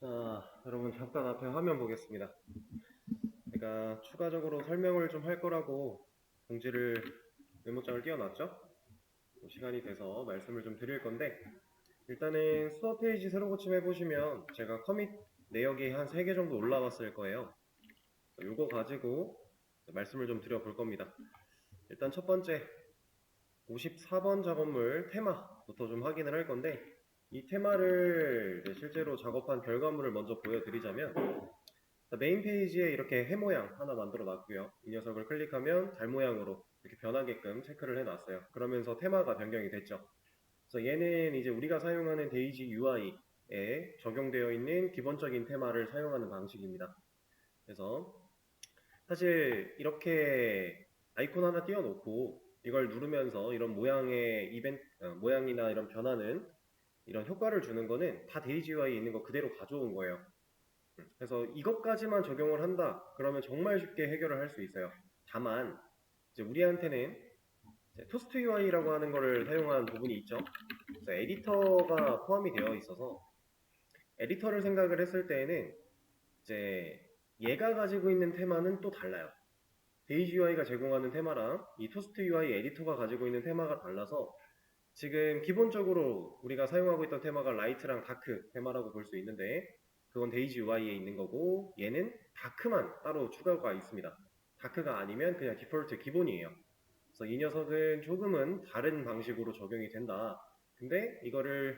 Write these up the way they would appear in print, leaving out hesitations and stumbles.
자, 여러분 잠깐 앞에 화면 보겠습니다. 제가 추가적으로 설명을 좀 할 거라고 공지를 메모장을 띄워놨죠? 시간이 돼서 말씀을 좀 드릴 건데 일단은 수업 페이지 새로 고침해 보시면 제가 커밋 내역이 한 3개 정도 올라왔을 거예요. 이거 가지고 말씀을 좀 드려볼 겁니다. 일단 첫 번째 54번 작업물 테마부터 좀 확인을 할 건데 이 테마를 실제로 작업한 결과물을 먼저 보여드리자면 메인 페이지에 이렇게 해 모양 하나 만들어 놨고요. 이 녀석을 클릭하면 달 모양으로 이렇게 변하게끔 체크를 해 놨어요. 그러면서 테마가 변경이 됐죠. 그래서 얘는 이제 우리가 사용하는 데이지 UI에 적용되어 있는 기본적인 테마를 사용하는 방식입니다. 그래서 사실 이렇게 아이콘 하나 띄워놓고 이걸 누르면서 이런 모양의 모양이나 이런 변화는 이런 효과를 주는 거는 다 데이지 UI에 있는 거 그대로 가져온 거예요. 그래서 이것까지만 적용을 한다. 그러면 정말 쉽게 해결을 할 수 있어요. 다만 이제 우리한테는 이제 토스트 UI라고 하는 거를 사용한 부분이 있죠. 그래서 에디터가 포함이 되어 있어서 에디터를 생각을 했을 때에는 이제 얘가 가지고 있는 테마는 또 달라요. 데이지 UI가 제공하는 테마랑 이 토스트 UI 에디터가 가지고 있는 테마가 달라서 지금 기본적으로 우리가 사용하고 있던 테마가 라이트랑 다크 테마라고 볼 수 있는데 그건 데이지 UI에 있는 거고 얘는 다크만 따로 추가가 있습니다. 다크가 아니면 그냥 디폴트 기본이에요. 그래서 이 녀석은 조금은 다른 방식으로 적용이 된다. 근데 이거를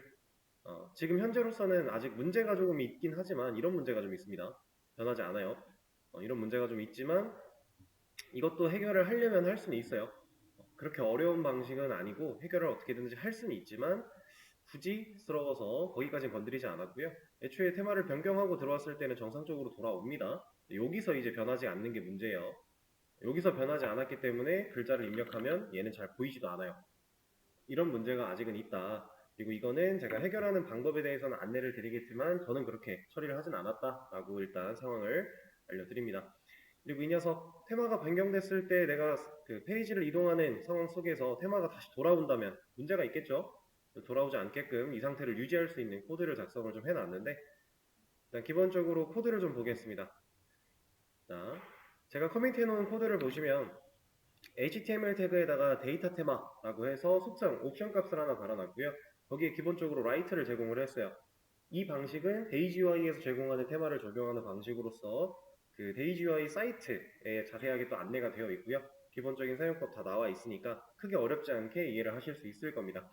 지금 현재로서는 아직 문제가 조금 있긴 하지만 이런 문제가 좀 있습니다. 변하지 않아요. 이런 문제가 좀 있지만 이것도 해결을 하려면 할 수는 있어요. 그렇게 어려운 방식은 아니고 해결을 어떻게든지 할 수는 있지만 굳이스러워서 거기까지 건드리지 않았고요. 애초에 테마를 변경하고 들어왔을 때는 정상적으로 돌아옵니다. 여기서 이제 변하지 않는 게 문제예요. 여기서 변하지 않았기 때문에 글자를 입력하면 얘는 잘 보이지도 않아요. 이런 문제가 아직은 있다. 그리고 이거는 제가 해결하는 방법에 대해서는 안내를 드리겠지만 저는 그렇게 처리를 하진 않았다라고 일단 상황을 알려드립니다. 그리고 이 녀석 테마가 변경됐을 때 내가 그 페이지를 이동하는 상황 속에서 테마가 다시 돌아온다면 문제가 있겠죠. 돌아오지 않게끔 이 상태를 유지할 수 있는 코드를 작성을 좀 해놨는데 일단 기본적으로 코드를 좀 보겠습니다. 자, 제가 커밋 해놓은 코드를 보시면 HTML 태그에다가 데이터 테마라고 해서 속성 옵션 값을 하나 달아놨고요. 거기에 기본적으로 라이트를 제공을 했어요. 이 방식은 데이지 UI에서 제공하는 테마를 적용하는 방식으로서 그 데이지 UI 사이트에 자세하게 또 안내가 되어 있고요. 기본적인 사용법 다 나와 있으니까 크게 어렵지 않게 이해를 하실 수 있을 겁니다.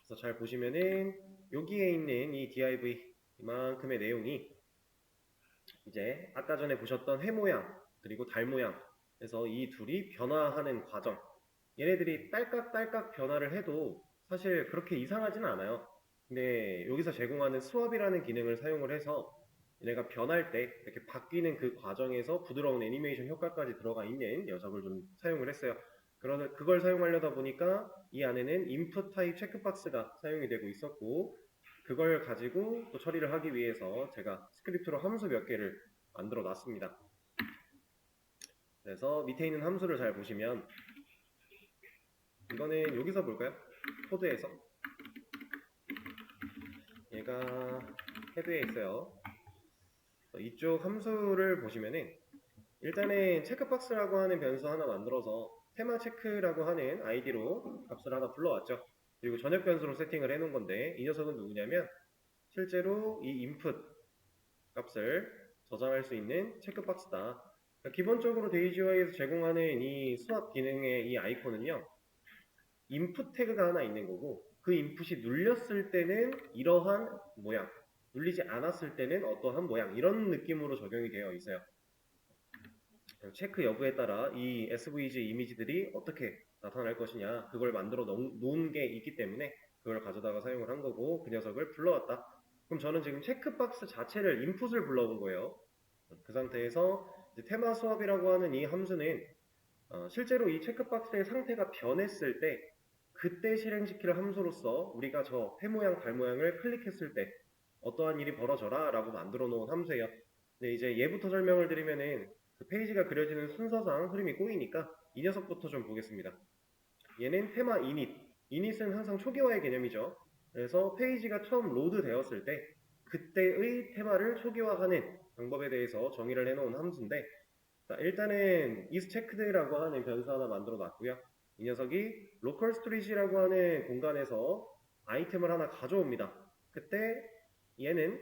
그래서 잘 보시면은 여기에 있는 이 div 이만큼의 내용이 이제 아까 전에 보셨던 해 모양 그리고 달 모양 그래서 이 둘이 변화하는 과정 얘네들이 딸깍딸깍 변화를 해도 사실 그렇게 이상하지는 않아요. 근데 여기서 제공하는 스왑이라는 기능을 사용을 해서 얘네가 변할 때 이렇게 바뀌는 그 과정에서 부드러운 애니메이션 효과까지 들어가 있는 녀석을 좀 사용을 했어요. 그러면 그걸 사용하려다 보니까 이 안에는 input 타입 체크박스가 사용이 되고 있었고 그걸 가지고 또 처리를 하기 위해서 제가 스크립트로 함수 몇 개를 만들어 놨습니다. 그래서 밑에 있는 함수를 잘 보시면 이거는 여기서 볼까요? 코드에서 얘가 헤드에 있어요. 이쪽 함수를 보시면은 일단은 체크박스라고 하는 변수 하나 만들어서 테마 체크라고 하는 아이디로 값을 하나 불러왔죠. 그리고 전역 변수로 세팅을 해놓은 건데 이 녀석은 누구냐면 실제로 이 input 값을 저장할 수 있는 체크박스다. 그러니까 기본적으로 데이지와이에서 제공하는 이 수압 기능의 이 아이콘은요. 인풋 태그가 하나 있는 거고 그 인풋이 눌렸을 때는 이러한 모양 눌리지 않았을 때는 어떠한 모양 이런 느낌으로 적용이 되어 있어요. 체크 여부에 따라 이 SVG 이미지들이 어떻게 나타날 것이냐 그걸 만들어 놓은 게 있기 때문에 그걸 가져다가 사용을 한 거고 그 녀석을 불러왔다. 그럼 저는 지금 체크박스 자체를 인풋을 불러온 거예요. 그 상태에서 테마 수업이라고 하는 이 함수는 실제로 이 체크박스의 상태가 변했을 때 그때 실행시킬 함수로서 우리가 저 해 모양 달 모양을 클릭했을 때 어떠한 일이 벌어져라 라고 만들어 놓은 함수예요. 근데 이제 얘부터 설명을 드리면은 그 페이지가 그려지는 순서상 흐름이 꼬이니까 이 녀석부터 좀 보겠습니다. 얘는 테마 init. init은 항상 초기화의 개념이죠. 그래서 페이지가 처음 로드 되었을 때 그때의 테마를 초기화하는 방법에 대해서 정의를 해놓은 함수인데, 자, 일단은 isChecked라고 하는 변수 하나 만들어 놨고요. 이 녀석이 local storage라고 하는 공간에서 아이템을 하나 가져옵니다. 그때 얘는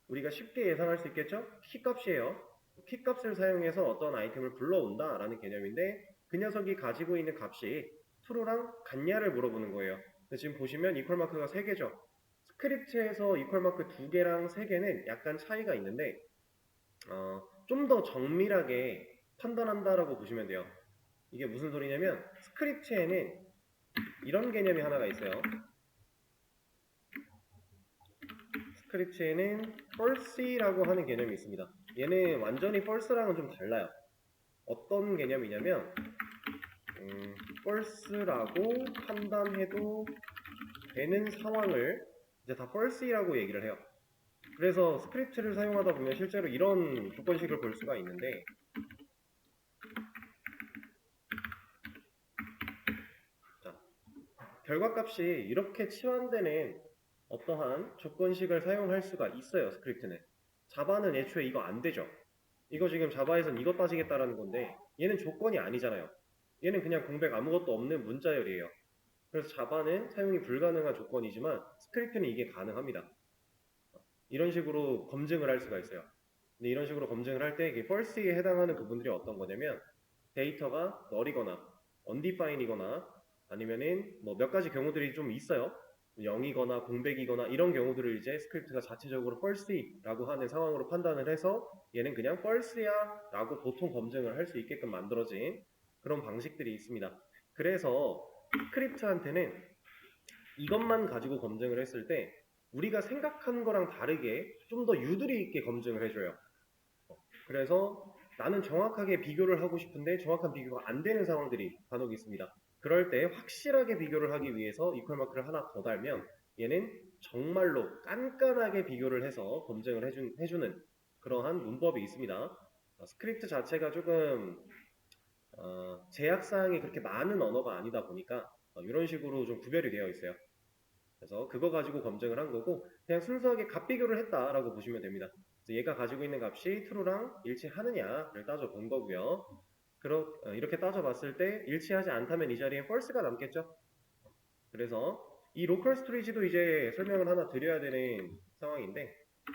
우리가 쉽게 예상할 수 있겠죠? 키값이에요. 키값을 사용해서 어떤 아이템을 불러온다 라는 개념인데, 그 녀석이 가지고 있는 값이 true랑 같냐를 물어보는 거예요. 지금 보시면 이퀄 마크가 3개죠. 스크립트에서 이퀄 마크 2개랑 3개는 약간 차이가 있는데, 좀 더 정밀하게 판단한다라고 보시면 돼요. 이게 무슨 소리냐면, 스크립트에는 이런 개념이 하나가 있어요. 스크립트에는 false라고 하는 개념이 있습니다. 얘는 완전히 false랑은 좀 달라요. 어떤 개념이냐면, false라고 판단해도 되는 상황을 이제 다 false라고 얘기를 해요. 그래서 스크립트를 사용하다 보면 실제로 이런 조건식을 볼 수가 있는데, 자, 결과값이 이렇게 치환되는 어떠한 조건식을 사용할 수가 있어요. 스크립트는. 자바는 애초에 이거 안 되죠. 이거 지금 자바에선 이거 따지겠다라는 건데, 얘는 조건이 아니잖아요. 얘는 그냥 공백 아무것도 없는 문자열이에요. 그래서 자바는 사용이 불가능한 조건이지만 스크립트는 이게 가능합니다. 이런 식으로 검증을 할 수가 있어요. 근데 이런 식으로 검증을 할 때 false에 해당하는 부분들이 어떤 거냐면, 데이터가 널이거나 undefined이거나 아니면은 뭐 몇 가지 경우들이 좀 있어요. 0이거나 공백이거나 이런 경우들을 이제 스크립트가 자체적으로 false라고 하는 상황으로 판단을 해서 얘는 그냥 false야 라고 보통 검증을 할 수 있게끔 만들어진 그런 방식들이 있습니다. 그래서 스크립트한테는 이것만 가지고 검증을 했을 때 우리가 생각한 거랑 다르게 좀 더 유두리 있게 검증을 해줘요. 그래서 나는 정확하게 비교를 하고 싶은데 정확한 비교가 안 되는 상황들이 간혹 있습니다. 그럴 때 확실하게 비교를 하기 위해서 이퀄 마크를 하나 더 달면 얘는 정말로 깐깐하게 비교를 해서 검증을 해주는 그러한 문법이 있습니다. 스크립트 자체가 조금 제약사항이 그렇게 많은 언어가 아니다 보니까 이런 식으로 좀 구별이 되어 있어요. 그래서 그거 가지고 검증을 한 거고 그냥 순수하게 값 비교를 했다라고 보시면 됩니다. 얘가 가지고 있는 값이 true랑 일치하느냐를 따져본 거고요. 이렇게 따져봤을 때 일치하지 않다면 이 자리에 false가 남겠죠. 그래서 이 local storage도 이제 설명을 하나 드려야 되는 상황인데,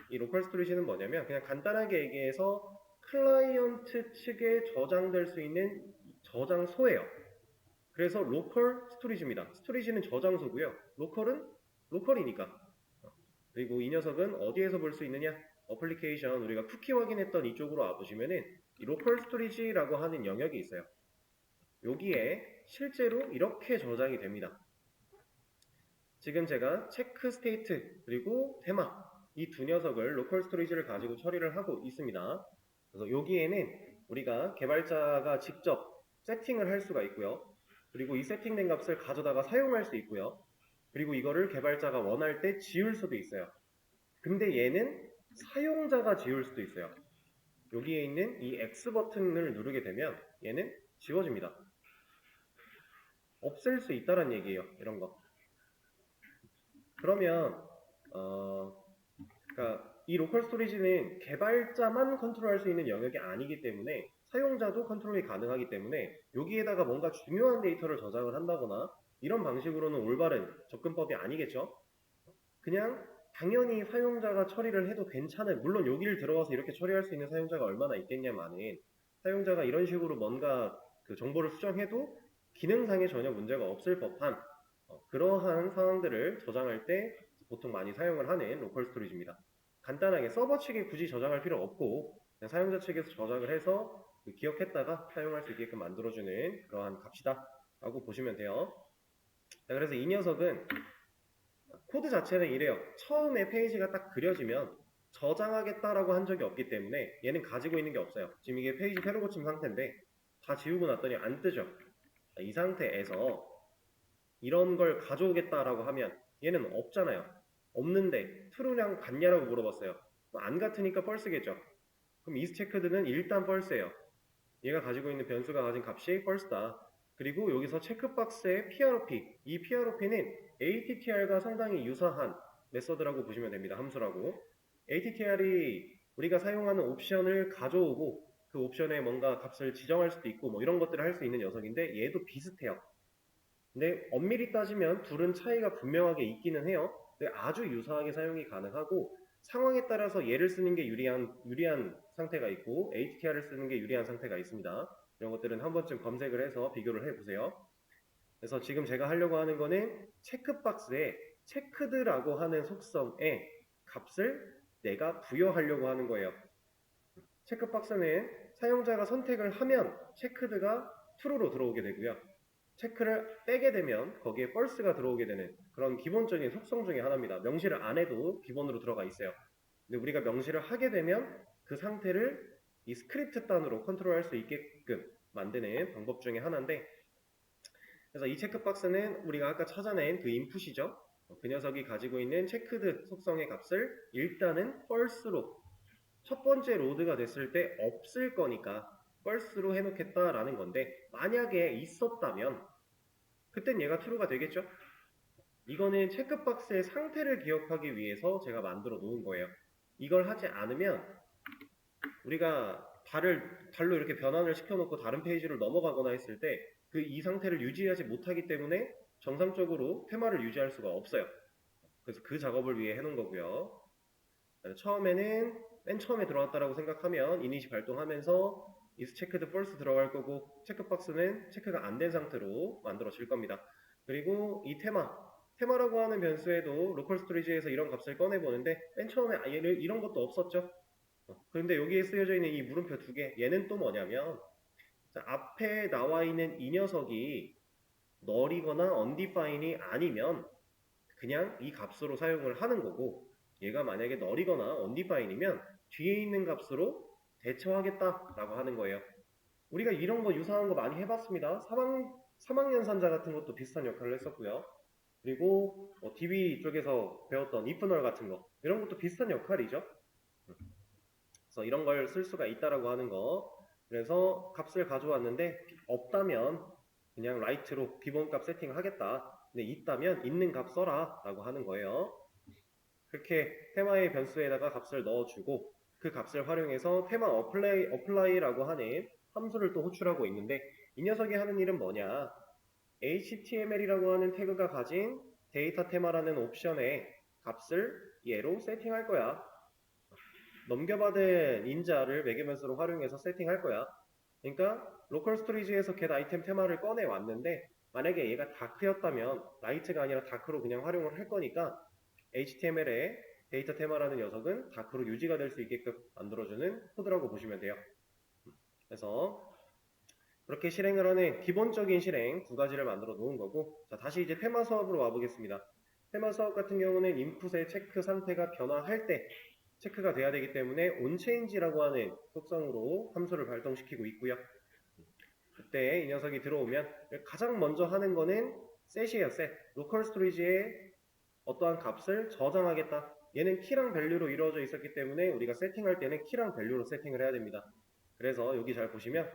이 local storage는 뭐냐면 그냥 간단하게 얘기해서 클라이언트 측에 저장될 수 있는 저장소예요. 그래서 local storage입니다. storage는 저장소고요. local은 로컬이니까. 그리고 이 녀석은 어디에서 볼 수 있느냐? 어플리케이션 우리가 쿠키 확인했던 이쪽으로 와보시면은 이 local storage라고 하는 영역이 있어요. 여기에 실제로 이렇게 저장이 됩니다. 지금 제가 체크 스테이트 그리고 테마 이 두 녀석을 local storage를 가지고 처리를 하고 있습니다. 그래서 여기에는 우리가 개발자가 직접 세팅을 할 수가 있고요. 그리고 이 세팅된 값을 가져다가 사용할 수 있고요. 그리고 이거를 개발자가 원할 때 지울 수도 있어요. 근데 얘는 사용자가 지울 수도 있어요. 여기에 있는 이 X 버튼을 누르게 되면 얘는 지워집니다. 없앨 수 있다는 얘기예요. 이런 거. 그러면 그러니까 이 로컬 스토리지는 개발자만 컨트롤할 수 있는 영역이 아니기 때문에 사용자도 컨트롤이 가능하기 때문에 여기에다가 뭔가 중요한 데이터를 저장을 한다거나 이런 방식으로는 올바른 접근법이 아니겠죠. 그냥 당연히 사용자가 처리를 해도 괜찮은, 물론 여기를 들어가서 이렇게 처리할 수 있는 사용자가 얼마나 있겠냐마는 사용자가 이런 식으로 뭔가 그 정보를 수정해도 기능상에 전혀 문제가 없을 법한 그러한 상황들을 저장할 때 보통 많이 사용을 하는 로컬 스토리지입니다. 간단하게 서버 측에 굳이 저장할 필요 없고 그냥 사용자 측에서 저장을 해서 기억했다가 사용할 수 있게끔 만들어주는 그러한 값이다 라고 보시면 돼요. 자, 그래서 이 녀석은 코드 자체는 이래요. 처음에 페이지가 딱 그려지면 저장하겠다라고 한 적이 없기 때문에 얘는 가지고 있는 게 없어요. 지금 이게 페이지 새로 고침 상태인데 다 지우고 났더니 안 뜨죠. 이 상태에서 이런 걸 가져오겠다라고 하면 얘는 없잖아요. 없는데 true랑 같냐라고 물어봤어요. 안 같으니까 false겠죠. 그럼 isChecked는 일단 false예요. 얘가 가지고 있는 변수가 가진 값이 false다. 그리고 여기서 체크박스의 PROP, 이 PROP는 ATTR과 상당히 유사한 메서드라고 보시면 됩니다. 함수라고. ATTR이 우리가 사용하는 옵션을 가져오고 그 옵션에 뭔가 값을 지정할 수도 있고 뭐 이런 것들을 할 수 있는 녀석인데 얘도 비슷해요. 근데 엄밀히 따지면 둘은 차이가 분명하게 있기는 해요. 근데 아주 유사하게 사용이 가능하고 상황에 따라서 얘를 쓰는 게 유리한 상태가 있고 ATTR을 쓰는 게 유리한 상태가 있습니다. 이런 것들은 한 번쯤 검색을 해서 비교를 해보세요. 그래서 지금 제가 하려고 하는 거는 체크박스에 체크드라고 하는 속성에 값을 내가 부여하려고 하는 거예요. 체크박스는 사용자가 선택을 하면 체크드가 true로 들어오게 되고요. 체크를 빼게 되면 거기에 false가 들어오게 되는 그런 기본적인 속성 중에 하나입니다. 명시를 안 해도 기본으로 들어가 있어요. 근데 우리가 명시를 하게 되면 그 상태를 이 스크립트 단으로 컨트롤할 수 있게끔 만드는 방법 중에 하나인데, 그래서 이 체크박스는 우리가 아까 찾아낸 그 인풋이죠. 그 녀석이 가지고 있는 체크드 속성의 값을 일단은 false로 첫 번째 로드가 됐을 때 없을 거니까 false로 해놓겠다라는 건데, 만약에 있었다면 그땐 얘가 true가 되겠죠. 이거는 체크박스의 상태를 기억하기 위해서 제가 만들어 놓은 거예요. 이걸 하지 않으면 우리가 발로 이렇게 변환을 시켜놓고 다른 페이지를 넘어가거나 했을 때 그 이 상태를 유지하지 못하기 때문에 정상적으로 테마를 유지할 수가 없어요. 그래서 그 작업을 위해 해놓은 거고요. 처음에는 맨 처음에 들어왔다라고 생각하면 이닛이 발동하면서 is checked false 들어갈 거고 체크박스는 체크가 안 된 상태로 만들어질 겁니다. 그리고 이 테마라고 하는 변수에도 로컬 스토리지에서 이런 값을 꺼내보는데 맨 처음에 얘는 이런 것도 없었죠. 그런데 여기에 쓰여져 있는 이 물음표 두 개, 얘는 또 뭐냐면 자, 앞에 나와 있는 이 녀석이 널이거나 undefined이 아니면 그냥 이 값으로 사용을 하는 거고, 얘가 만약에 널이거나 undefined이면 뒤에 있는 값으로 대처하겠다라고 하는 거예요. 우리가 이런 거 유사한 거 많이 해봤습니다. 사망연산자 같은 것도 비슷한 역할을 했었고요. 그리고 DB 쪽에서 배웠던 if null 같은 거, 이런 것도 비슷한 역할이죠. 그래서 이런 걸 쓸 수가 있다라고 하는 거. 그래서 값을 가져왔는데 없다면 그냥 write로 기본값 세팅을 하겠다. 근데 있다면 있는 값 써라 라고 하는 거예요. 그렇게 테마의 변수에다가 값을 넣어주고 그 값을 활용해서 테마 apply라고 하는 함수를 또 호출하고 있는데, 이 녀석이 하는 일은 뭐냐, HTML이라고 하는 태그가 가진 데이터 테마라는 옵션에 값을 얘로 세팅할 거야. 넘겨받은 인자를 매개변수로 활용해서 세팅할 거야. 그러니까 로컬 스토리지에서 get 아이템 테마를 꺼내 왔는데 만약에 얘가 다크였다면 라이트가 아니라 다크로 그냥 활용을 할 거니까 HTML의 데이터 테마라는 녀석은 다크로 유지가 될 수 있게끔 만들어주는 코드라고 보시면 돼요. 그래서 그렇게 실행을 하는 기본적인 실행 두 가지를 만들어 놓은 거고, 자, 다시 이제 테마 수업으로 와보겠습니다. 테마 수업 같은 경우는 인풋의 체크 상태가 변화할 때 체크가 돼야 되기 때문에 onChange라고 하는 속성으로 함수를 발동시키고 있고요. 그때 이 녀석이 들어오면 가장 먼저 하는 거는 set이에요. set. 로컬 스토리지에 어떠한 값을 저장하겠다. 얘는 키랑 밸류로 이루어져 있었기 때문에 우리가 세팅할 때는 키랑 밸류로 세팅을 해야 됩니다. 그래서 여기 잘 보시면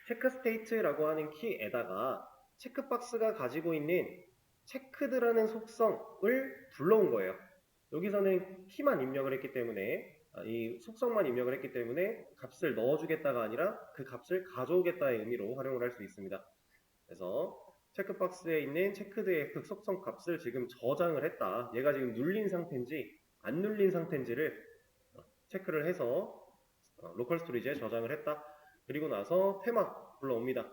체크 스테이트라고 하는 키에다가 체크박스가 가지고 있는 체크드라는 속성을 불러온 거예요. 여기서는 키만 입력을 했기 때문에 이 속성만 입력을 했기 때문에 값을 넣어주겠다가 아니라 그 값을 가져오겠다의 의미로 활용을 할 수 있습니다. 그래서 체크박스에 있는 체크드의 그 속성 값을 지금 저장을 했다. 얘가 지금 눌린 상태인지 안 눌린 상태인지를 체크를 해서 로컬 스토리지에 저장을 했다. 그리고 나서 테마 불러옵니다.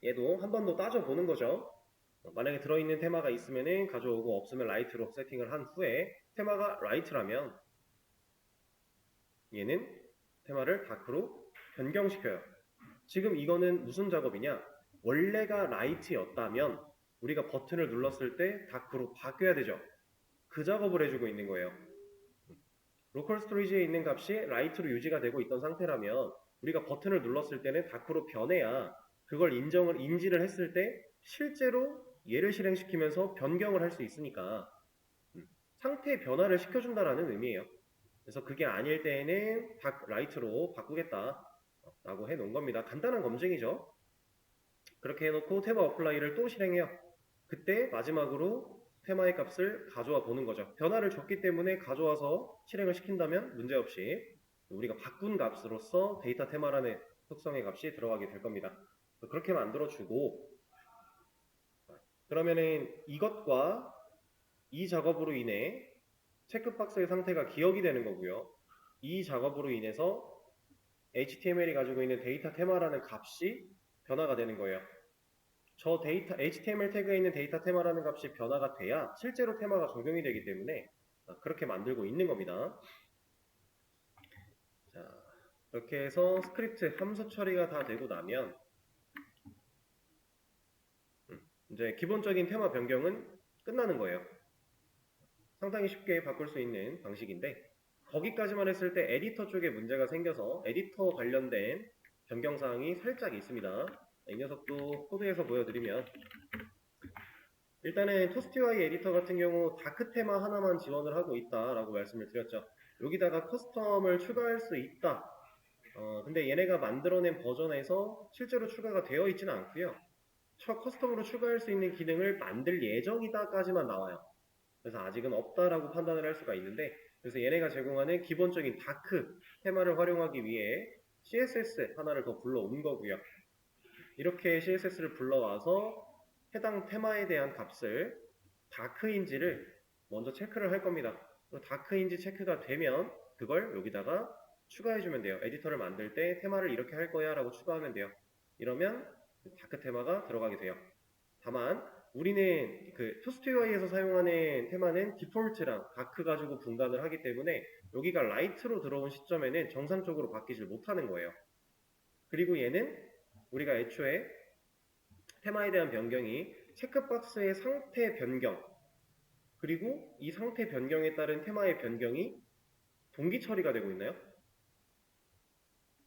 얘도 한 번 더 따져보는 거죠. 만약에 들어있는 테마가 있으면 가져오고 없으면 라이트로 세팅을 한 후에 테마가 라이트라면 얘는 테마를 다크로 변경시켜요. 지금 이거는 무슨 작업이냐, 원래가 라이트였다면 우리가 버튼을 눌렀을 때 다크로 바뀌어야 되죠. 그 작업을 해주고 있는 거예요. 로컬 스토리지에 있는 값이 라이트로 유지가 되고 있던 상태라면 우리가 버튼을 눌렀을 때는 다크로 변해야 그걸 인지를 했을 때 실제로 얘를 실행시키면서 변경을 할 수 있으니까 상태 변화를 시켜준다라는 의미예요. 그래서 그게 아닐 때에는 라이트로 바꾸겠다 라고 해놓은 겁니다. 간단한 검증이죠. 그렇게 해놓고 테마 어플라이를 또 실행해요. 그때 마지막으로 테마의 값을 가져와 보는 거죠. 변화를 줬기 때문에 가져와서 실행을 시킨다면 문제없이 우리가 바꾼 값으로서 데이터 테마라는 특성의 값이 들어가게 될 겁니다. 그렇게 만들어주고, 그러면은 이것과 이 작업으로 인해 체크박스의 상태가 기억이 되는 거고요. 이 작업으로 인해서 HTML이 가지고 있는 데이터 테마라는 값이 변화가 되는 거예요. 저 데이터 HTML 태그에 있는 데이터 테마라는 값이 변화가 돼야 실제로 테마가 적용이 되기 때문에 그렇게 만들고 있는 겁니다. 자, 이렇게 해서 스크립트 함수 처리가 다 되고 나면 이제 기본적인 테마 변경은 끝나는 거예요. 상당히 쉽게 바꿀 수 있는 방식인데, 거기까지만 했을 때 에디터 쪽에 문제가 생겨서 에디터 관련된 변경사항이 살짝 있습니다. 이 녀석도 코드에서 보여드리면, 일단은 토스티와이 에디터 같은 경우 다크 테마 하나만 지원을 하고 있다라고 말씀을 드렸죠. 여기다가 커스텀을 추가할 수 있다. 근데 얘네가 만들어낸 버전에서 실제로 추가가 되어 있지는 않고요. 커스텀으로 추가할 수 있는 기능을 만들 예정이다까지만 나와요. 그래서 아직은 없다라고 판단을 할 수가 있는데, 그래서 얘네가 제공하는 기본적인 다크 테마를 활용하기 위해 CSS 하나를 더 불러온 거고요. 이렇게 CSS를 불러와서 해당 테마에 대한 값을 다크인지를 먼저 체크를 할 겁니다. 다크인지 체크가 되면 그걸 여기다가 추가해주면 돼요. 에디터를 만들 때 테마를 이렇게 할 거야 라고 추가하면 돼요. 이러면 다크 테마가 들어가게 돼요. 다만 우리는 그 토스트UI에서 사용하는 테마는 디폴트랑 다크 가지고 분간을 하기 때문에 여기가 라이트로 들어온 시점에는 정상적으로 바뀌질 못하는 거예요. 그리고 얘는 우리가 애초에 테마에 대한 변경이 체크박스의 상태 변경, 그리고 이 상태 변경에 따른 테마의 변경이 동기 처리가 되고 있나요?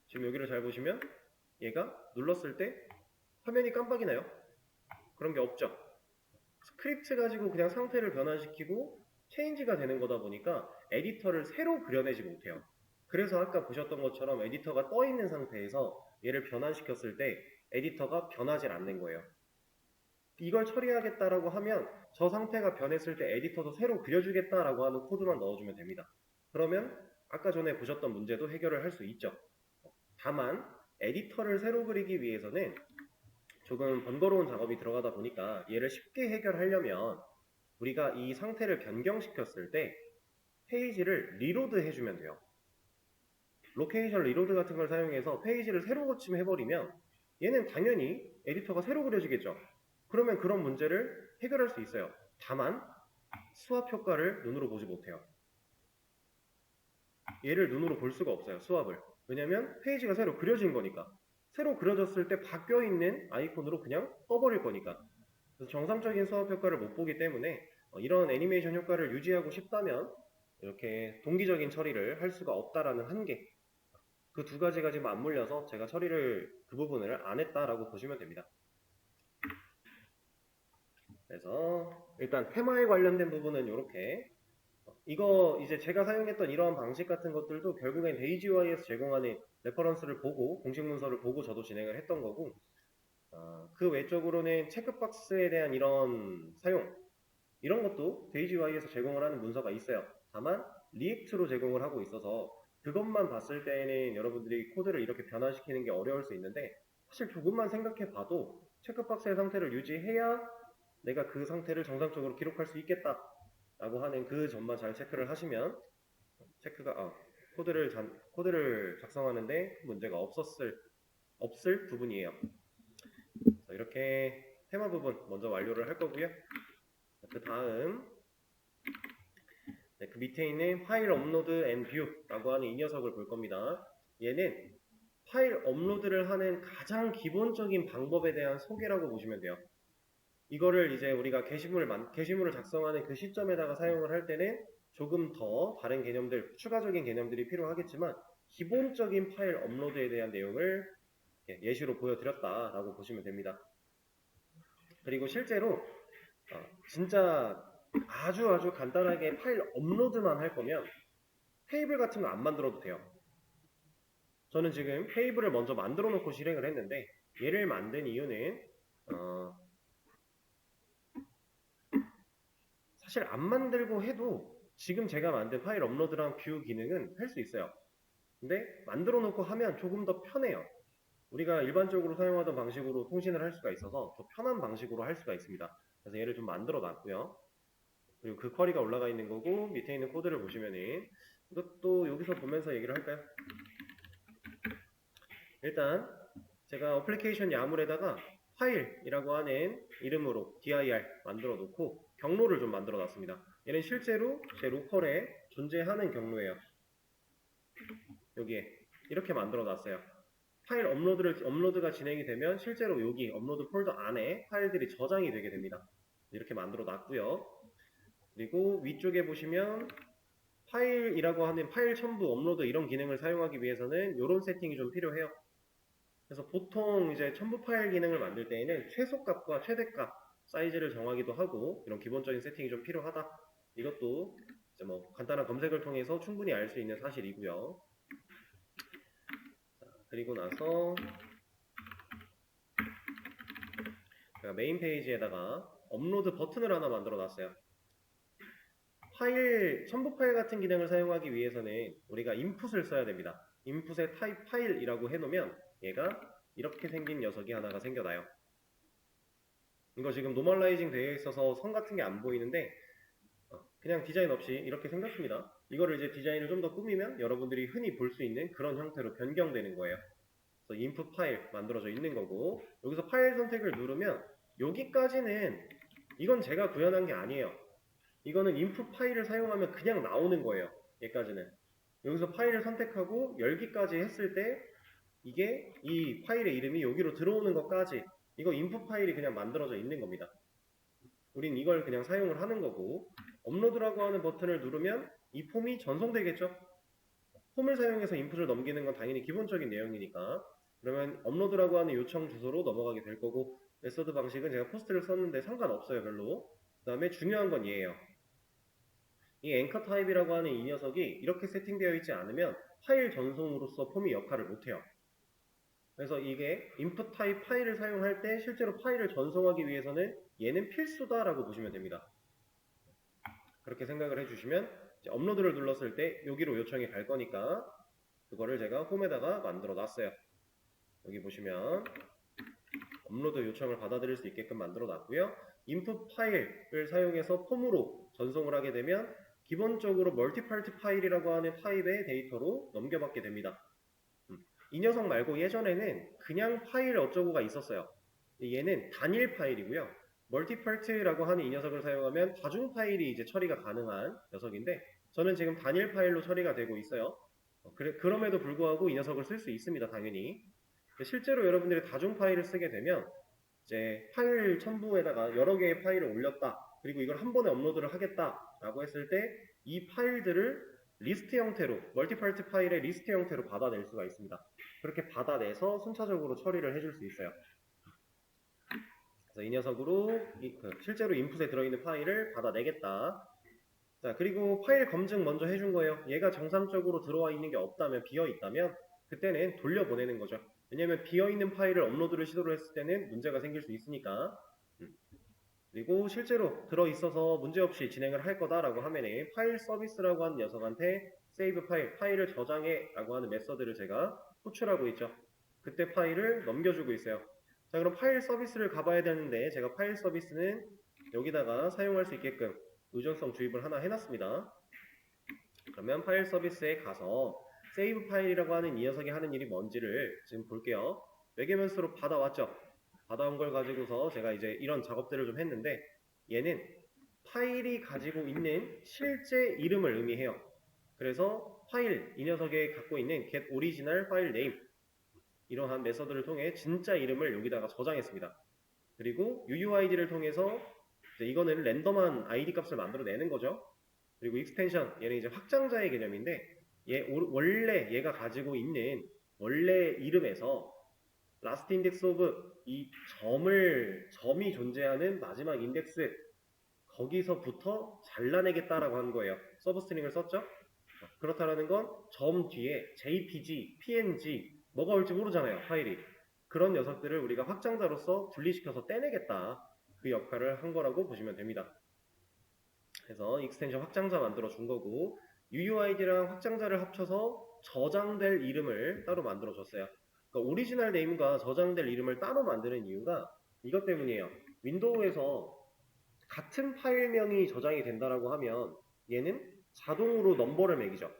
지금 여기를 잘 보시면 얘가 눌렀을 때 화면이 깜빡이 나요? 그런 게 없죠. 스크립트 가지고 그냥 상태를 변환시키고 체인지가 되는 거다 보니까 에디터를 새로 그려내지 못해요. 그래서 아까 보셨던 것처럼 에디터가 떠 있는 상태에서 얘를 변환시켰을 때 에디터가 변하지 않는 거예요. 이걸 처리하겠다라고 하면 저 상태가 변했을 때 에디터도 새로 그려주겠다라고 하는 코드만 넣어주면 됩니다. 그러면 아까 전에 보셨던 문제도 해결을 할 수 있죠. 다만 에디터를 새로 그리기 위해서는 조금 번거로운 작업이 들어가다 보니까 얘를 쉽게 해결하려면 우리가 이 상태를 변경시켰을 때 페이지를 리로드 해주면 돼요. 로케이션 리로드 같은 걸 사용해서 페이지를 새로 고침해버리면 얘는 당연히 에디터가 새로 그려지겠죠. 그러면 그런 문제를 해결할 수 있어요. 다만 수압 효과를 눈으로 보지 못해요. 얘를 눈으로 볼 수가 없어요. 수압을. 왜냐면 페이지가 새로 그려진 거니까. 새로 그려졌을 때 바뀌어있는 아이콘으로 그냥 떠버릴 거니까. 그래서 정상적인 수압 효과를 못 보기 때문에 이런 애니메이션 효과를 유지하고 싶다면 이렇게 동기적인 처리를 할 수가 없다라는 한계, 그 두 가지가 지금 맞물려서 제가 처리를 그 부분을 안 했다라고 보시면 됩니다. 그래서 일단 테마에 관련된 부분은 이렇게, 이거 이제 제가 사용했던 이러한 방식 같은 것들도 결국엔 데이지UI에서 제공하는 레퍼런스를 보고 공식 문서를 보고 저도 진행을 했던 거고, 그 외적으로는 체크박스에 대한 이런 사용, 이런 것도 데이지UI에서 제공을 하는 문서가 있어요. 다만 리액트로 제공을 하고 있어서 그것만 봤을 때는 여러분들이 코드를 이렇게 변환시키는 게 어려울 수 있는데, 사실 조금만 생각해 봐도 체크박스의 상태를 유지해야 내가 그 상태를 정상적으로 기록할 수 있겠다 라고 하는 그 점만 잘 체크를 하시면 코드를 작성하는데 문제가 없을 부분이에요. 이렇게 테마 부분 먼저 완료를 할 거고요. 그 다음 그 밑에 있는 파일 업로드 앤 뷰라고 하는 이 녀석을 볼 겁니다. 얘는 파일 업로드를 하는 가장 기본적인 방법에 대한 소개라고 보시면 돼요. 이거를 이제 우리가 게시물을 작성하는 그 시점에다가 사용을 할 때는 조금 더 다른 개념들, 추가적인 개념들이 필요하겠지만 기본적인 파일 업로드에 대한 내용을 예시로 보여드렸다라고 보시면 됩니다. 그리고 실제로 진짜 아주 간단하게 파일 업로드만 할 거면 테이블 같은 거 안 만들어도 돼요. 저는 지금 테이블을 먼저 만들어 놓고 실행을 했는데, 얘를 만든 이유는 사실 안 만들고 해도 지금 제가 만든 파일 업로드랑 뷰 기능은 할 수 있어요. 근데 만들어 놓고 하면 조금 더 편해요. 우리가 일반적으로 사용하던 방식으로 통신을 할 수가 있어서 더 편한 방식으로 할 수가 있습니다. 그래서 얘를 좀 만들어 놨고요. 그리고 그 쿼리가 올라가 있는 거고 밑에 있는 코드를 보시면은 이것도 여기서 보면서 얘기를 할까요? 일단 제가 어플리케이션 야물에다가 파일이라고 하는 이름으로 dir 만들어 놓고 경로를 좀 만들어 놨습니다. 얘는 실제로 제 로컬에 존재하는 경로예요. 여기에 이렇게 만들어 놨어요. 파일 업로드가 진행이 되면 실제로 여기 업로드 폴더 안에 파일들이 저장이 되게 됩니다. 이렇게 만들어 놨고요. 그리고 위쪽에 보시면 파일이라고 하는 파일 첨부, 업로드 이런 기능을 사용하기 위해서는 이런 세팅이 좀 필요해요. 그래서 보통 이제 첨부 파일 기능을 만들 때에는 최소값과 최대값 사이즈를 정하기도 하고 이런 기본적인 세팅이 좀 필요하다. 이것도 이제 뭐 간단한 검색을 통해서 충분히 알 수 있는 사실이고요. 자, 그리고 나서 제가 메인 페이지에다가 업로드 버튼을 하나 만들어 놨어요. 첨부 파일 같은 기능을 사용하기 위해서는 우리가 인풋을 써야 됩니다. 인풋에 타입 파일이라고 해놓으면 얘가 이렇게 생긴 녀석이 하나가 생겨나요. 이거 지금 노멀라이징 되어 있어서 선 같은 게 안 보이는데 그냥 디자인 없이 이렇게 생겼습니다. 이거를 이제 디자인을 좀 더 꾸미면 여러분들이 흔히 볼 수 있는 그런 형태로 변경되는 거예요. 그래서 인풋 파일 만들어져 있는 거고 여기서 파일 선택을 누르면 여기까지는 이건 제가 구현한 게 아니에요. 이거는 인풋 파일을 사용하면 그냥 나오는 거예요. 얘까지는. 여기서 파일을 선택하고 열기까지 했을 때 이게 이 파일의 이름이 여기로 들어오는 것까지 이거 인풋 파일이 그냥 만들어져 있는 겁니다. 우린 이걸 그냥 사용을 하는 거고 업로드라고 하는 버튼을 누르면 이 폼이 전송되겠죠. 폼을 사용해서 인풋을 넘기는 건 당연히 기본적인 내용이니까 그러면 업로드라고 하는 요청 주소로 넘어가게 될 거고 메서드 방식은 제가 포스트를 썼는데 상관없어요 별로. 그 다음에 중요한 건 얘예요. 이 앵커 타입이라고 하는 이 녀석이 이렇게 세팅되어 있지 않으면 파일 전송으로서 폼이 역할을 못해요. 그래서 이게 input 타입 파일을 사용할 때 실제로 파일을 전송하기 위해서는 얘는 필수다라고 보시면 됩니다. 그렇게 생각을 해주시면 이제 업로드를 눌렀을 때 여기로 요청이 갈 거니까 그거를 제가 홈에다가 만들어 놨어요. 여기 보시면 업로드 요청을 받아들일 수 있게끔 만들어 놨고요. input 파일을 사용해서 폼으로 전송을 하게 되면 기본적으로 멀티파트 파일이라고 하는 타입의 데이터로 넘겨받게 됩니다. 이 녀석 말고 예전에는 그냥 파일 어쩌고가 있었어요. 얘는 단일 파일이고요. 멀티파트라고 하는 이 녀석을 사용하면 다중 파일이 이제 처리가 가능한 녀석인데 저는 지금 단일 파일로 처리가 되고 있어요. 그럼에도 불구하고 이 녀석을 쓸 수 있습니다. 당연히. 실제로 여러분들이 다중 파일을 쓰게 되면 이제 파일 첨부에다가 여러 개의 파일을 올렸다. 그리고 이걸 한 번에 업로드를 하겠다라고 했을 때 이 파일들을 리스트 형태로 멀티파트 파일의 리스트 형태로 받아낼 수가 있습니다. 그렇게 받아내서 순차적으로 처리를 해줄 수 있어요. 그래서 이 녀석으로 실제로 인풋에 들어있는 파일을 받아내겠다. 자, 그리고 파일 검증 먼저 해준 거예요. 얘가 정상적으로 들어와 있는 게 없다면 비어 있다면 그때는 돌려보내는 거죠. 왜냐면 비어있는 파일을 업로드를 시도를 했을 때는 문제가 생길 수 있으니까. 그리고 실제로 들어있어서 문제없이 진행을 할 거다라고 하면은 파일 서비스라고 하는 녀석한테 세이브 파일을 저장해 라고 하는 메서드를 제가 호출하고 있죠. 그때 파일을 넘겨주고 있어요. 자, 그럼 파일 서비스를 가봐야 되는데 제가 파일 서비스는 여기다가 사용할 수 있게끔 의존성 주입을 하나 해놨습니다. 그러면 파일 서비스에 가서 세이브 파일이라고 하는 이 녀석이 하는 일이 뭔지를 지금 볼게요. 외계면수로 받아왔죠. 받아온 걸 가지고서 제가 이제 이런 작업들을 좀 했는데 얘는 파일이 가지고 있는 실제 이름을 의미해요. 그래서 파일, 이 녀석에 갖고 있는 get original file name 이러한 메서드를 통해 진짜 이름을 여기다가 저장했습니다. 그리고 UUID를 통해서 이거는 랜덤한 ID 값을 만들어내는 거죠. 그리고 익스텐션, 얘는 이제 확장자의 개념인데 원래 얘가 가지고 있는 원래 이름에서 last index of 이 점이 존재하는 마지막 인덱스 거기서부터 잘라내겠다라고 한 거예요. 서브스트링을 썼죠? 그렇다라는 건 점 뒤에 JPG, PNG 뭐가 올지 모르잖아요. 파일이. 그런 녀석들을 우리가 확장자로서 분리시켜서 떼내겠다. 그 역할을 한 거라고 보시면 됩니다. 그래서 익스텐션 확장자 만들어 준 거고 UUID랑 확장자를 합쳐서 저장될 이름을 따로 만들어 줬어요. 그러니까 오리지널 네임과 저장될 이름을 따로 만드는 이유가 이것 때문이에요. 윈도우에서 같은 파일명이 저장이 된다라고 하면 얘는 자동으로 넘버를 매기죠.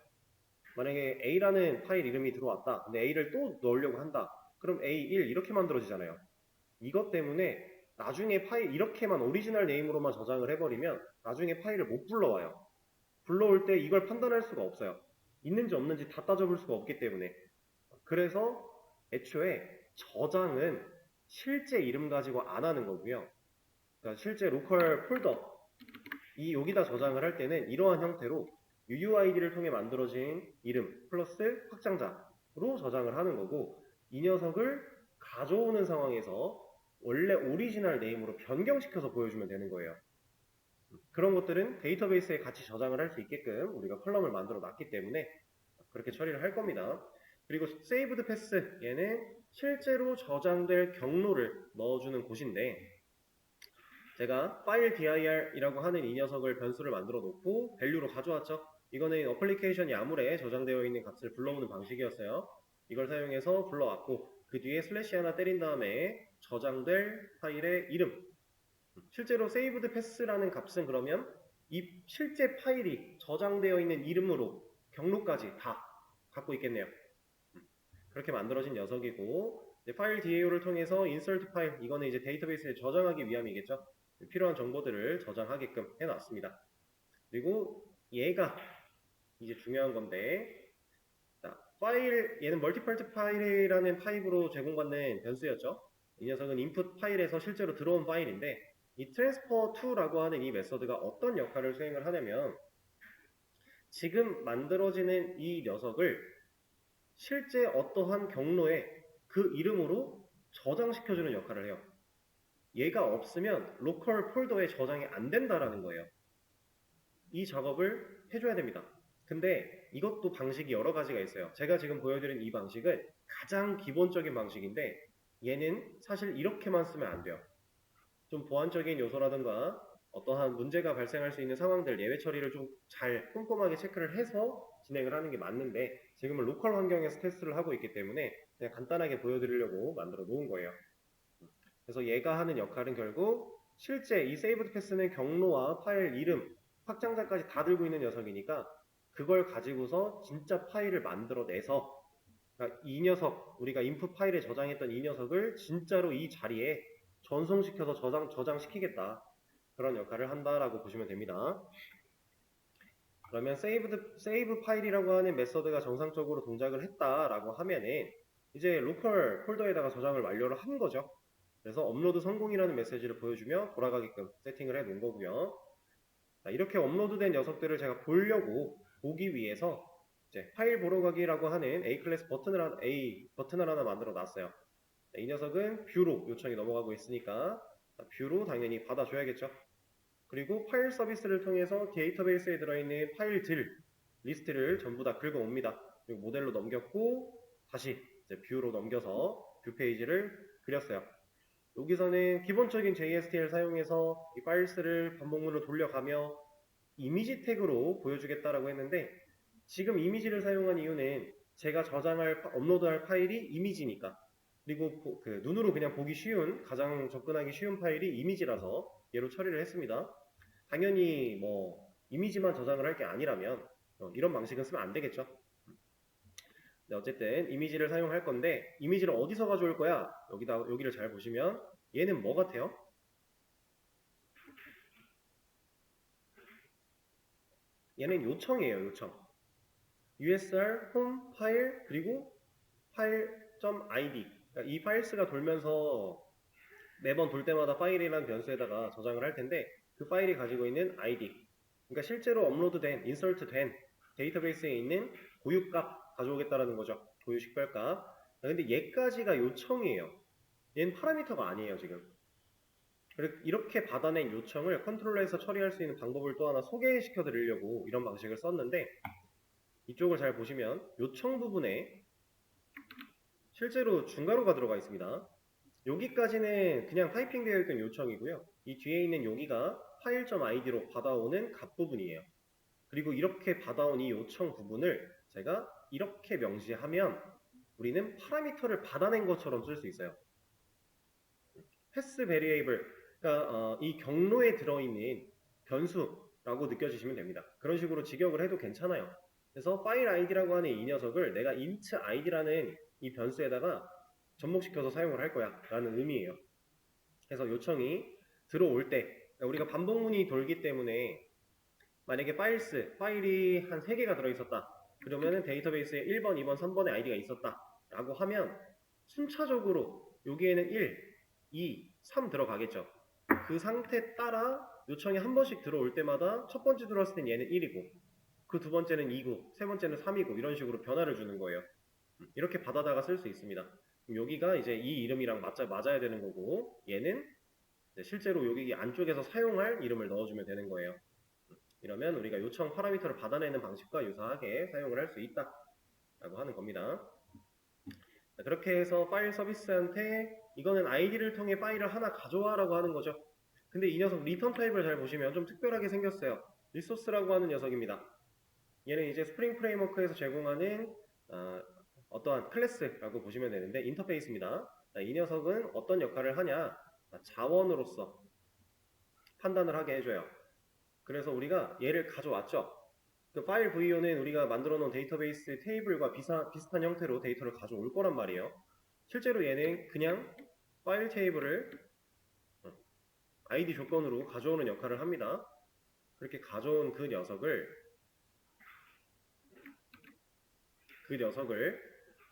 만약에 A라는 파일 이름이 들어왔다. 근데 A를 또 넣으려고 한다. 그럼 A1 이렇게 만들어지잖아요. 이것 때문에 나중에 파일 이렇게만 오리지널 네임으로만 저장을 해버리면 나중에 파일을 못 불러와요. 불러올 때 이걸 판단할 수가 없어요. 있는지 없는지 다 따져볼 수가 없기 때문에. 그래서 애초에 저장은 실제 이름 가지고 안 하는 거고요. 그러니까 실제 로컬 폴더 이 여기다 저장을 할 때는 이러한 형태로 UUID를 통해 만들어진 이름 플러스 확장자로 저장을 하는 거고 이 녀석을 가져오는 상황에서 원래 오리지널 네임으로 변경시켜서 보여주면 되는 거예요. 그런 것들은 데이터베이스에 같이 저장을 할 수 있게끔 우리가 컬럼을 만들어 놨기 때문에 그렇게 처리를 할 겁니다. 그리고 saved path 얘는 실제로 저장될 경로를 넣어주는 곳인데 제가 파일 dir이라고 하는 이 녀석을 변수를 만들어 놓고 밸류로 가져왔죠. 이거는 어플리케이션이 아무래 저장되어 있는 값을 불러오는 방식이었어요. 이걸 사용해서 불러왔고 그 뒤에 슬래시 하나 때린 다음에 저장될 파일의 이름 실제로 saved path라는 값은 그러면 이 실제 파일이 저장되어 있는 이름으로 경로까지 다 갖고 있겠네요. 그렇게 만들어진 녀석이고 파일 DAO를 통해서 insert 파일 이거는 이제 데이터베이스에 저장하기 위함이겠죠. 필요한 정보들을 저장하게끔 해놨습니다. 그리고 얘가 이제 중요한 건데 자, 파일 얘는 멀티펄트 파일이라는 타입으로 제공받는 변수였죠. 이 녀석은 input 파일에서 실제로 들어온 파일인데 이 transfer to라고 하는 이 메서드가 어떤 역할을 수행을 하냐면 지금 만들어지는 이 녀석을 실제 어떠한 경로에 그 이름으로 저장시켜주는 역할을 해요. 얘가 없으면 로컬 폴더에 저장이 안 된다라는 거예요. 이 작업을 해줘야 됩니다. 근데 이것도 방식이 여러 가지가 있어요. 제가 지금 보여드린 이 방식은 가장 기본적인 방식인데 얘는 사실 이렇게만 쓰면 안 돼요. 좀 보안적인 요소라든가 어떠한 문제가 발생할 수 있는 상황들 예외 처리를 좀 잘 꼼꼼하게 체크를 해서 진행을 하는 게 맞는데 지금은 로컬 환경에서 테스트를 하고 있기 때문에 그냥 간단하게 보여드리려고 만들어 놓은 거예요. 그래서 얘가 하는 역할은 결국 실제 이 saved path는 경로와 파일 이름, 확장자까지 다 들고 있는 녀석이니까 그걸 가지고서 진짜 파일을 만들어내서 그러니까 이 녀석, 우리가 input 파일에 저장했던 이 녀석을 진짜로 이 자리에 전송시켜서 저장시키겠다. 그런 역할을 한다라고 보시면 됩니다. 그러면 save 파일이라고 하는 메서드가 정상적으로 동작을 했다라고 하면은 이제 로컬 폴더에다가 저장을 완료를 한 거죠. 그래서 업로드 성공이라는 메시지를 보여주며 돌아가게끔 세팅을 해 놓은 거고요. 자, 이렇게 업로드된 녀석들을 제가 보기 위해서 이제 파일 보러 가기라고 하는 A 클래스 버튼을 하나 만들어 놨어요. 자, 이 녀석은 뷰로 요청이 넘어가고 있으니까 뷰로 당연히 받아줘야겠죠. 그리고 파일 서비스를 통해서 데이터베이스에 들어있는 파일들 리스트를 전부 다 긁어옵니다. 그리고 모델로 넘겼고 다시 이제 뷰로 넘겨서 뷰 페이지를 그렸어요. 여기서는 기본적인 JSTL 사용해서 이 파일스를 반복문으로 돌려가며 이미지 태그로 보여주겠다라고 했는데 지금 이미지를 사용한 이유는 제가 업로드할 파일이 이미지니까 그리고 그 눈으로 그냥 보기 쉬운 가장 접근하기 쉬운 파일이 이미지라서 얘로 처리를 했습니다. 당연히 뭐 이미지만 저장을 할 게 아니라면 이런 방식은 쓰면 안 되겠죠. 네, 어쨌든 이미지를 사용할 건데 이미지를 어디서 가져올 거야? 여기를 잘 보시면 얘는 뭐 같아요? 얘는 요청이에요. 요청. usr home 파일 그리고 파일.id 그러니까 이 파일스가 돌면서 매번 돌 때마다 파일이라는 변수에다가 저장을 할 텐데 그 파일이 가지고 있는 id 그러니까 실제로 업로드된, 인설트된 데이터베이스에 있는 고유값 가져오겠다라는 거죠. 고유 식별값. 근데 얘까지가 요청이에요. 얘는 파라미터가 아니에요, 지금. 이렇게 받아낸 요청을 컨트롤러에서 처리할 수 있는 방법을 또 하나 소개시켜 드리려고 이런 방식을 썼는데 이쪽을 잘 보시면 요청 부분에 실제로 중괄호가 들어가 있습니다. 여기까지는 그냥 타이핑되어 있던 요청이고요. 이 뒤에 있는 여기가 file.id로 받아오는 값 부분이에요. 그리고 이렇게 받아온 이 요청 부분을 제가 이렇게 명시하면 우리는 파라미터를 받아낸 것처럼 쓸 수 있어요. 패스 베리에이블, 그러니까 이 경로에 들어있는 변수라고 느껴지시면 됩니다. 그런 식으로 직역을 해도 괜찮아요. 그래서 파일 id라고 하는 이 녀석을 내가 int id라는 이 변수에다가 접목시켜서 사용을 할 거야 라는 의미예요. 그래서 요청이 들어올 때, 그러니까 우리가 반복문이 돌기 때문에 만약에 파일이 한 3개가 들어있었다. 그러면은 데이터베이스에 1번, 2번, 3번의 아이디가 있었다 라고 하면 순차적으로 여기에는 1, 2, 3 들어가겠죠. 그 상태 따라 요청이 한 번씩 들어올 때마다 첫 번째 들어왔을 땐 얘는 1이고 그 두 번째는 2고 세 번째는 3이고 이런 식으로 변화를 주는 거예요. 이렇게 받아다가 쓸 수 있습니다. 그럼 여기가 이제 이 이름이랑 맞아야 되는 거고 얘는 실제로 여기 안쪽에서 사용할 이름을 넣어주면 되는 거예요. 이러면 우리가 요청 파라미터를 받아내는 방식과 유사하게 사용을 할 수 있다 라고 하는 겁니다. 그렇게 해서 파일 서비스한테 이거는 id를 통해 파일을 하나 가져와 라고 하는 거죠. 근데 이 녀석 리턴 타입을 잘 보시면 좀 특별하게 생겼어요. 리소스라고 하는 녀석입니다. 얘는 이제 스프링 프레임워크에서 제공하는 어떠한 클래스라고 보시면 되는데 인터페이스입니다. 이 녀석은 어떤 역할을 하냐, 자원으로서 판단을 하게 해줘요. 그래서 우리가 얘를 가져왔죠. 그 파일 VO는 우리가 만들어 놓은 데이터베이스 테이블과 비슷한 형태로 데이터를 가져올 거란 말이에요. 실제로 얘는 그냥 파일 테이블을 ID 조건으로 가져오는 역할을 합니다. 그렇게 가져온 그 녀석을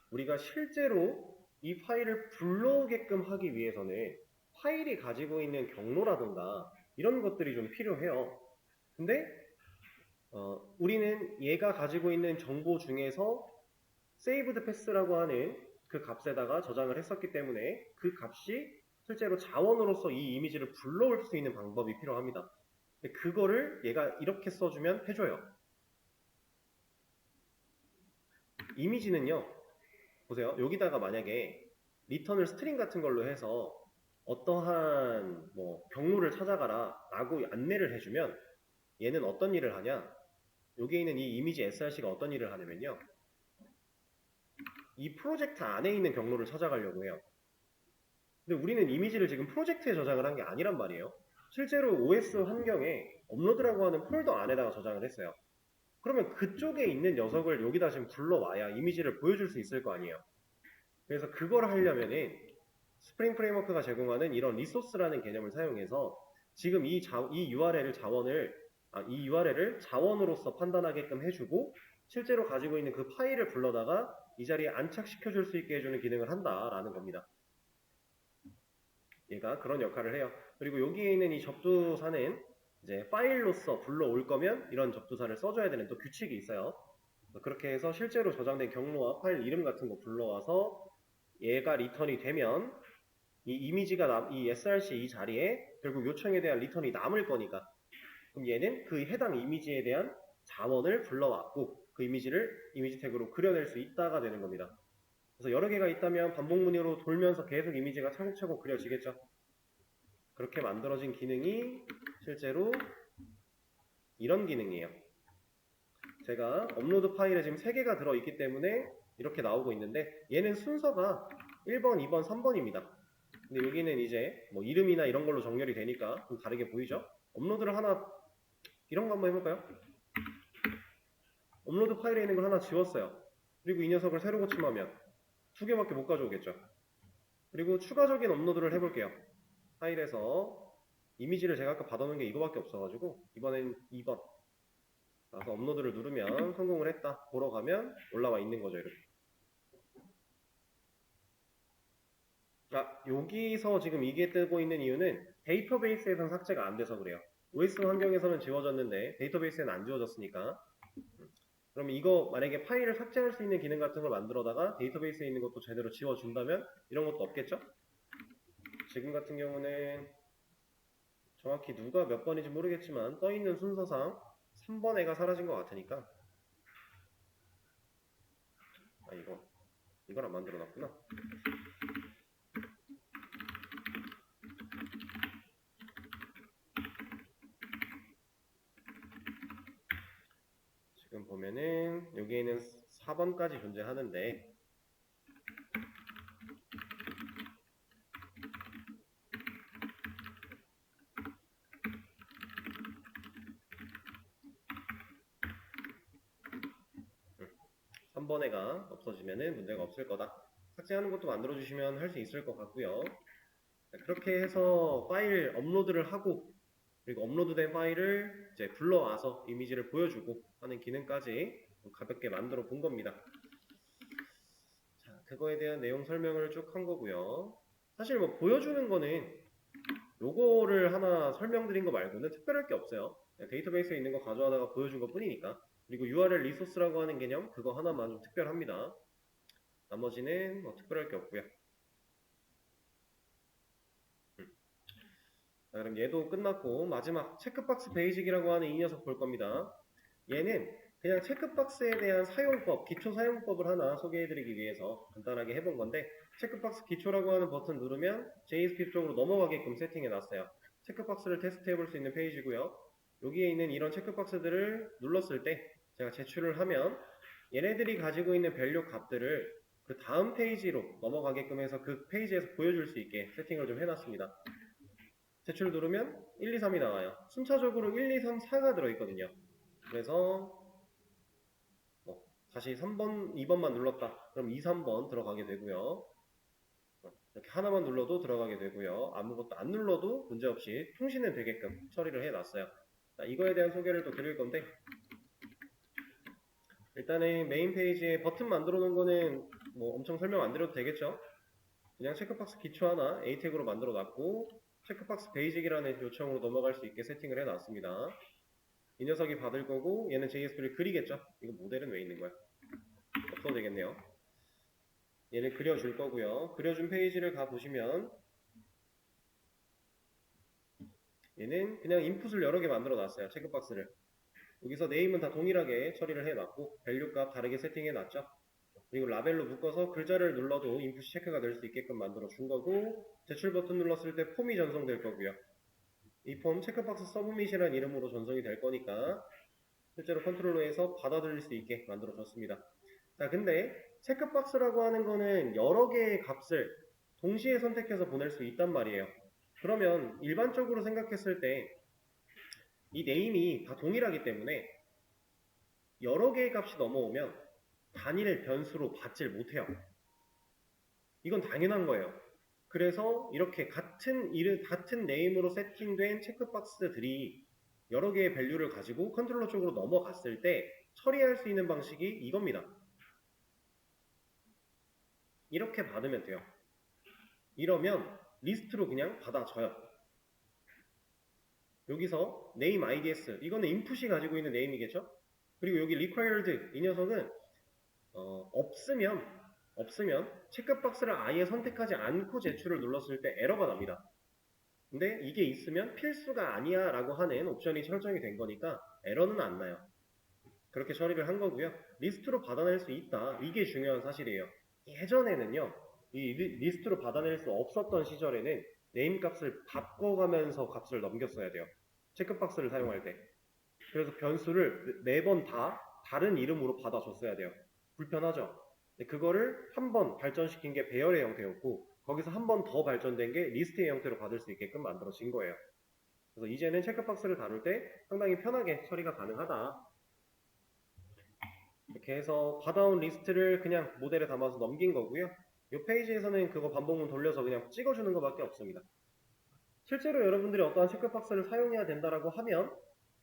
우리가 실제로 이 파일을 불러오게끔 하기 위해서는 파일이 가지고 있는 경로라든가 이런 것들이 좀 필요해요. 근데 우리는 얘가 가지고 있는 정보 중에서 saved pass라고 하는 그 값에다가 저장을 했었기 때문에 그 값이 실제로 자원으로서 이 이미지를 불러올 수 있는 방법이 필요합니다. 그거를 얘가 이렇게 써주면 해줘요. 이미지는요, 보세요. 여기다가 만약에 리턴을 스트링 같은 걸로 해서 어떠한 경로를 찾아가라 라고 안내를 해주면 얘는 어떤 일을 하냐, 여기에 있는 이 이미지 src가 어떤 일을 하냐면요, 이 프로젝트 안에 있는 경로를 찾아가려고 해요. 근데 우리는 이미지를 지금 프로젝트에 저장을 한 게 아니란 말이에요. 실제로 OS 환경에 업로드라고 하는 폴더 안에다가 저장을 했어요. 그러면 그쪽에 있는 녀석을 여기다 지금 불러와야 이미지를 보여줄 수 있을 거 아니에요. 그래서 그걸 하려면은 스프링 프레임워크가 제공하는 이런 리소스라는 개념을 사용해서 지금 이 URL을 자원으로서 판단하게끔 해주고 실제로 가지고 있는 그 파일을 불러다가 이 자리에 안착시켜 줄 수 있게 해주는 기능을 한다라는 겁니다. 얘가 그런 역할을 해요. 그리고 여기에 있는 이 접두사는 이제 파일로서 불러올 거면 이런 접두사를 써줘야 되는 또 규칙이 있어요. 그렇게 해서 실제로 저장된 경로와 파일 이름 같은 거 불러와서 얘가 리턴이 되면 이 이미지가 이 src 이 자리에 결국 요청에 대한 리턴이 남을 거니까 그럼 얘는 그 해당 이미지에 대한 자원을 불러왔고 그 이미지를 이미지 태그로 그려낼 수 있다가 되는 겁니다. 그래서 여러 개가 있다면 반복문으로 돌면서 계속 이미지가 차곡차곡 그려지겠죠. 그렇게 만들어진 기능이 실제로 이런 기능이에요. 제가 업로드 파일에 지금 3개가 들어있기 때문에 이렇게 나오고 있는데 얘는 순서가 1번, 2번, 3번입니다. 근데 여기는 이제 이름이나 이런 걸로 정렬이 되니까 좀 다르게 보이죠? 업로드를 하나 이런 거 한번 해볼까요? 업로드 파일에 있는 걸 하나 지웠어요. 그리고 이 녀석을 새로 고침하면 2개밖에 못 가져오겠죠. 그리고 추가적인 업로드를 해볼게요. 파일에서 이미지를 제가 아까 받아놓은 게 이거밖에 없어가지고 이번엔 2번 그래서 업로드를 누르면 성공을 했다. 보러 가면 올라와 있는 거죠. 이렇게. 여기서 지금 이게 뜨고 있는 이유는 데이터베이스에서는 삭제가 안 돼서 그래요. OS 환경에서는 지워졌는데 데이터베이스에는 안 지워졌으니까. 그럼 이거 만약에 파일을 삭제할 수 있는 기능 같은 걸 만들어다가 데이터베이스에 있는 것도 제대로 지워준다면 이런 것도 없겠죠? 지금 같은 경우는 정확히 누가 몇 번인지 모르겠지만 떠있는 순서상 3번 애가 사라진 것 같으니까 이걸 안 만들어 놨구나. 여기에는 4번까지 존재하는데 음, 3번 애가 없어지면은 문제가 없을 거다. 삭제하는 것도 만들어주시면 할 수 있을 것 같고요. 그렇게 해서 파일 업로드를 하고 그리고 업로드된 파일을 이제 불러와서 이미지를 보여주고 하는 기능까지 가볍게 만들어 본 겁니다. 자, 그거에 대한 내용 설명을 쭉 한 거고요. 사실 뭐 보여주는 거는 요거를 하나 설명드린 거 말고는 특별할 게 없어요. 데이터베이스에 있는 거 가져와다가 보여준 것 뿐이니까. 그리고 URL 리소스라고 하는 개념 그거 하나만 좀 특별합니다. 나머지는 뭐 특별할 게 없고요. 자, 그럼 얘도 끝났고 마지막 체크박스 베이직이라고 하는 이 녀석 볼 겁니다. 얘는 그냥 체크박스에 대한 사용법, 기초 사용법을 하나 소개해드리기 위해서 간단하게 해본 건데 체크박스 기초라고 하는 버튼 누르면 JSP 쪽으로 넘어가게끔 세팅해놨어요. 체크박스를 테스트해볼 수 있는 페이지고요. 여기에 있는 이런 체크박스들을 눌렀을 때 제가 제출을 하면 얘네들이 가지고 있는 밸류 값들을 그 다음 페이지로 넘어가게끔 해서 그 페이지에서 보여줄 수 있게 세팅을 좀 해놨습니다. 제출 누르면 1, 2, 3이 나와요. 순차적으로 1, 2, 3, 4가 들어있거든요. 그래서 다시 3번, 2번만 눌렀다. 그럼 2, 3번 들어가게 되고요. 이렇게 하나만 눌러도 들어가게 되고요. 아무것도 안 눌러도 문제없이 통신은 되게끔 처리를 해놨어요. 자, 이거에 대한 소개를 또 드릴 건데 일단은 메인 페이지에 버튼 만들어 놓은 거는 뭐 엄청 설명 안 드려도 되겠죠? 그냥 체크박스 기초 하나 A 태그로 만들어 놨고 체크박스 베이직이라는 요청으로 넘어갈 수 있게 세팅을 해 놨습니다. 이 녀석이 받을 거고 얘는 JSP를 그리겠죠? 이거 모델은 왜 있는 거야? 없어도 되겠네요. 얘를 그려줄 거고요. 그려준 페이지를 가보시면 얘는 그냥 인풋을 여러 개 만들어 놨어요. 체크박스를. 여기서 네임은 다 동일하게 처리를 해놨고 밸류 값 다르게 세팅해 놨죠. 그리고 라벨로 묶어서 글자를 눌러도 인풋이 체크가 될 수 있게끔 만들어 준 거고 제출 버튼 눌렀을 때 폼이 전송될 거고요. 이 폼 체크박스 서브밋이라는 이름으로 전송이 될 거니까 실제로 컨트롤러에서 받아들일 수 있게 만들어 줬습니다. 자, 근데 체크박스라고 하는 거는 여러 개의 값을 동시에 선택해서 보낼 수 있단 말이에요. 그러면 일반적으로 생각했을 때 이 네임이 다 동일하기 때문에 여러 개의 값이 넘어오면 단일 변수로 받질 못해요. 이건 당연한 거예요. 그래서 이렇게 같은 네임으로 세팅된 체크박스들이 여러 개의 밸류를 가지고 컨트롤러 쪽으로 넘어갔을 때 처리할 수 있는 방식이 이겁니다. 이렇게 받으면 돼요. 이러면 리스트로 그냥 받아줘요. 여기서 name IDS 이거는 인풋이 가지고 있는 네임이겠죠? 그리고 여기 required 이 녀석은 없으면 체크박스를 아예 선택하지 않고 제출을 눌렀을 때 에러가 납니다. 근데 이게 있으면 필수가 아니야 라고 하는 옵션이 설정이 된 거니까 에러는 안 나요. 그렇게 처리를 한 거고요. 리스트로 받아낼 수 있다. 이게 중요한 사실이에요. 예전에는요. 이 리스트로 받아낼 수 없었던 시절에는 네임 값을 바꿔가면서 값을 넘겼어야 돼요. 체크박스를 사용할 때. 그래서 변수를 매번 다 다른 이름으로 받아줬어야 돼요. 불편하죠? 그거를 한 번 발전시킨 게 배열의 형태였고 거기서 한 번 더 발전된 게 리스트의 형태로 받을 수 있게끔 만들어진 거예요. 그래서 이제는 체크박스를 다룰 때 상당히 편하게 처리가 가능하다. 이렇게 해서 받아온 리스트를 그냥 모델에 담아서 넘긴 거고요. 이 페이지에서는 그거 반복문 돌려서 그냥 찍어주는 것밖에 없습니다. 실제로 여러분들이 어떠한 체크박스를 사용해야 된다라고 하면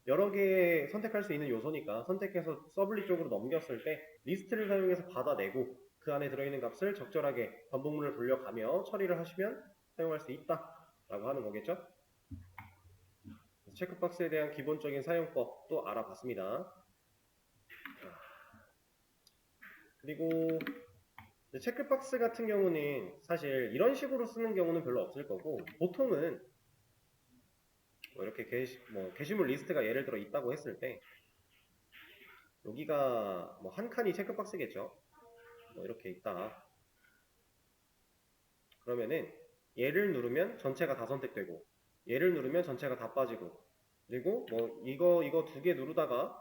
여러 개 선택할 수 있는 요소니까 선택해서 서블릿 쪽으로 넘겼을 때 리스트를 사용해서 받아내고 그 안에 들어있는 값을 적절하게 반복문을 돌려가며 처리를 하시면 사용할 수 있다 라고 하는 거겠죠. 체크박스에 대한 기본적인 사용법도 알아봤습니다. 그리고 체크박스 같은 경우는 사실 이런 식으로 쓰는 경우는 별로 없을 거고 보통은 뭐 이렇게 게시물 리스트가 예를 들어 있다고 했을 때 여기가 뭐 한 칸이 체크박스겠죠. 뭐 이렇게 있다. 그러면은 얘를 누르면 전체가 다 선택되고 얘를 누르면 전체가 다 빠지고 그리고 뭐 이거 두 개 누르다가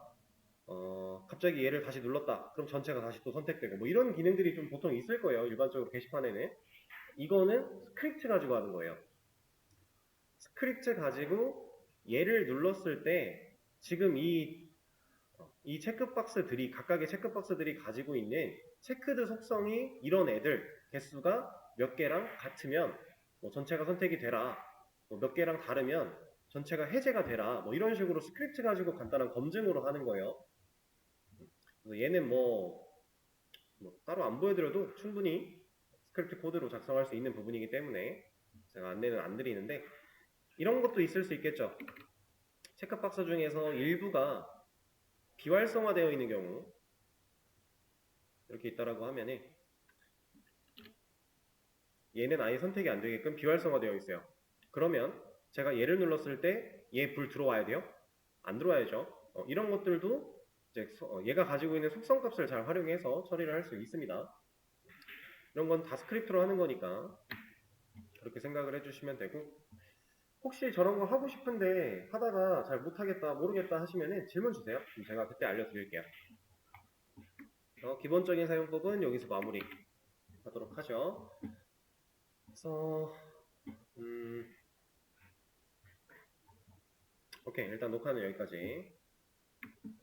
갑자기 얘를 다시 눌렀다. 그럼 전체가 다시 또 선택되고 뭐 이런 기능들이 좀 보통 있을 거예요. 일반적으로 게시판에는. 이거는 스크립트 가지고 하는 거예요. 스크립트 가지고 얘를 눌렀을 때 지금 이 체크박스들이 각각의 체크박스들이 가지고 있는 체크드 속성이 이런 애들 개수가 몇 개랑 같으면 뭐 전체가 선택이 되라, 뭐 몇 개랑 다르면 전체가 해제가 되라, 뭐 이런 식으로 스크립트 가지고 간단한 검증으로 하는 거예요. 그래서 얘는 뭐 따로 안 보여드려도 충분히 스크립트 코드로 작성할 수 있는 부분이기 때문에 제가 안내는 안 드리는데, 이런 것도 있을 수 있겠죠. 체크박스 중에서 일부가 비활성화되어 있는 경우 이렇게 있다라고 하면은 얘는 아예 선택이 안 되게끔 비활성화되어 있어요. 그러면 제가 얘를 눌렀을 때 얘 불 들어와야 돼요? 안 들어와야죠. 이런 것들도 이제 얘가 가지고 있는 속성 값을 잘 활용해서 처리를 할 수 있습니다. 이런 건 다 스크립트로 하는 거니까 그렇게 생각을 해주시면 되고, 혹시 저런 거 하고 싶은데 하다가 잘 못하겠다 모르겠다 하시면 질문 주세요. 그럼 제가 그때 알려드릴게요. 기본적인 사용법은 여기서 마무리 하도록 하죠. 그래서 오케이, 일단 녹화는 여기까지.